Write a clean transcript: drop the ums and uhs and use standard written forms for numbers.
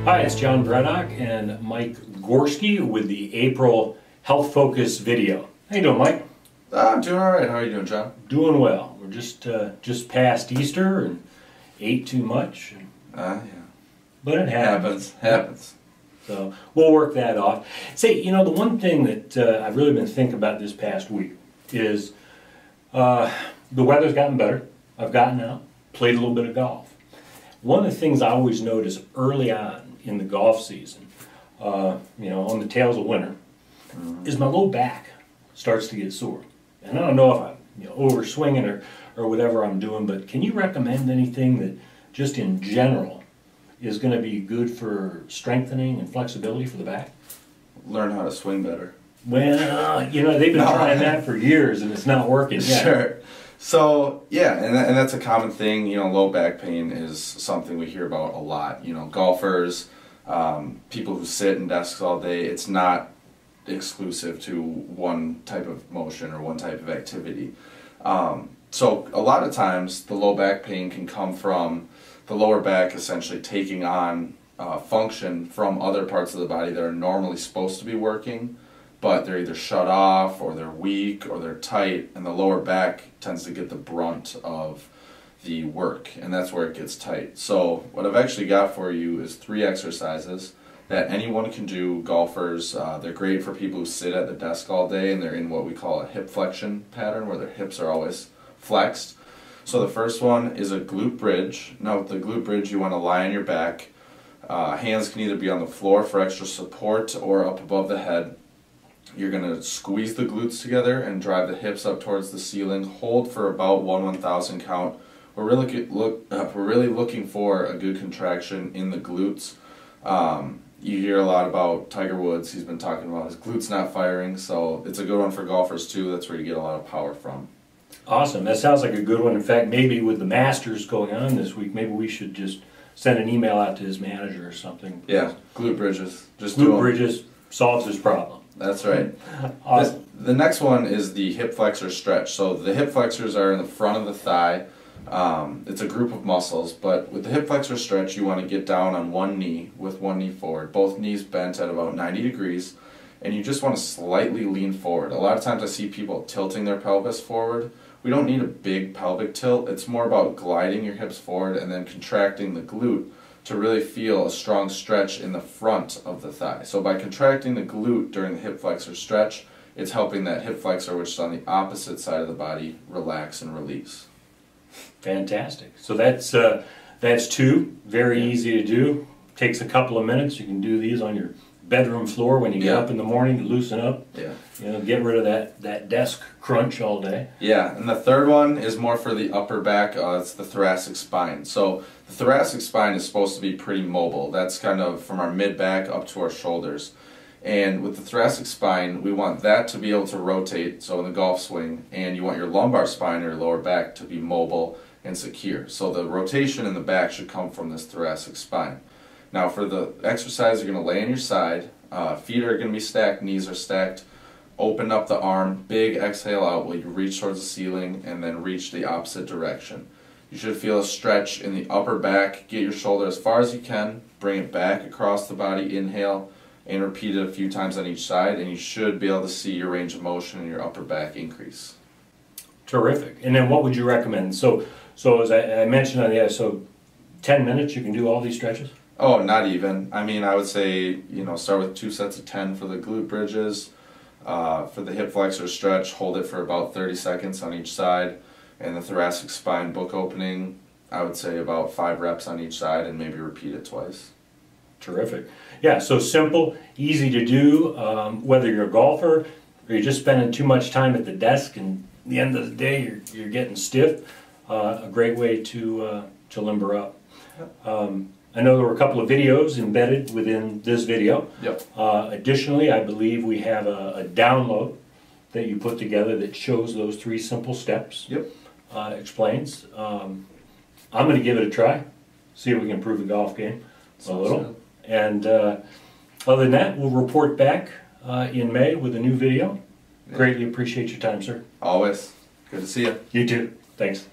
Hi, it's John Brennock and Mike Gorski with the April HealthFocus video. How you doing, Mike? I'm doing all right. How are you doing, John? Doing well. We're just past Easter and ate too much. Yeah. But it happens. Happens. So we'll work that off. Say, you know, the one thing that I've really been thinking about this past week is the weather's gotten better. I've gotten out, played a little bit of golf. One of the things I always notice early on in the golf season, you know, on the tails of winter, is my low back starts to get sore. And I don't know if I'm over swinging or whatever I'm doing, but can you recommend anything that just in general is going to be good for strengthening and flexibility for the back? Learn how to swing better. Well, you know, they've been trying that for years and it's not working yet. Sure. So, yeah, and that's a common thing. You know, low back pain is something we hear about a lot. You know, golfers, people who sit in desks all day, it's not exclusive to one type of motion or one type of activity. So a lot of times the low back pain can come from the lower back essentially taking on function from other parts of the body that are normally supposed to be working, but they're either shut off or they're weak or they're tight, and the lower back tends to get the brunt of the work, and that's where it gets tight. So what I've actually got for you is 3 exercises that anyone can do. Golfers, they're great for people who sit at the desk all day and they're in what we call a hip flexion pattern where their hips are always flexed. So the first one is a glute bridge. Now with the glute bridge you want to lie on your back. Hands can either be on the floor for extra support or up above the head. You're going to squeeze the glutes together and drive the hips up towards the ceiling. Hold for about 1/1000 count. We're really looking for a good contraction in the glutes. You hear a lot about Tiger Woods. He's been talking about his glutes not firing, so it's a good one for golfers too. That's where you get a lot of power from. Awesome. That sounds like a good one. In fact, maybe with the Masters going on this week, maybe we should just send an email out to his manager or something. Yeah, glute bridges. Just glute bridges solves his problem. That's right. Awesome. The next one is the hip flexor stretch. So the hip flexors are in the front of the thigh. It's a group of muscles, but with the hip flexor stretch you want to get down on one knee with one knee forward, both knees bent at about 90 degrees, and you just want to slightly lean forward. A lot of times I see people tilting their pelvis forward. We don't need a big pelvic tilt. It's more about gliding your hips forward and then contracting the glute to really feel a strong stretch in the front of the thigh. So by contracting the glute during the hip flexor stretch, it's helping that hip flexor, which is on the opposite side of the body, relax and release. Fantastic. So that's 2. Very easy to do. Takes a couple of minutes. You can do these on your bedroom floor when you get up in the morning to loosen up. Yeah. You know, get rid of that desk crunch all day. Yeah, and the third one is more for the upper back. It's the thoracic spine. So the thoracic spine is supposed to be pretty mobile. That's kind of from our mid-back up to our shoulders. And with the thoracic spine, we want that to be able to rotate, so in the golf swing, and you want your lumbar spine or your lower back to be mobile and secure. So the rotation in the back should come from this thoracic spine. Now for the exercise, you're going to lay on your side. Feet are going to be stacked, knees are stacked. Open up the arm, big exhale out while you reach towards the ceiling and then reach the opposite direction. You should feel a stretch in the upper back. Get your shoulder as far as you can, bring it back across the body, inhale, and repeat it a few times on each side, and you should be able to see your range of motion in your upper back increase. Terrific. And then what would you recommend? So as I mentioned on the other, so 10 minutes you can do all these stretches? Oh, not even. I mean, I would say, you know, start with 2 sets of 10 for the glute bridges. For the hip flexor stretch, hold it for about 30 seconds on each side. And the thoracic spine book opening, I would say about 5 reps on each side and maybe repeat it twice. Terrific. Yeah, so simple, easy to do, whether you're a golfer or you're just spending too much time at the desk and at the end of the day you're getting stiff, a great way to limber up. I know there were a couple of videos embedded within this video. Yep. Additionally, I believe we have a download that you put together that shows those 3 simple steps. Yep. Explains. I'm going to give it a try, see if we can improve the golf game a little. Good. And other than that, we'll report back in May with a new video. Yeah. Greatly appreciate your time, sir. Always. Good to see you. You too. Thanks.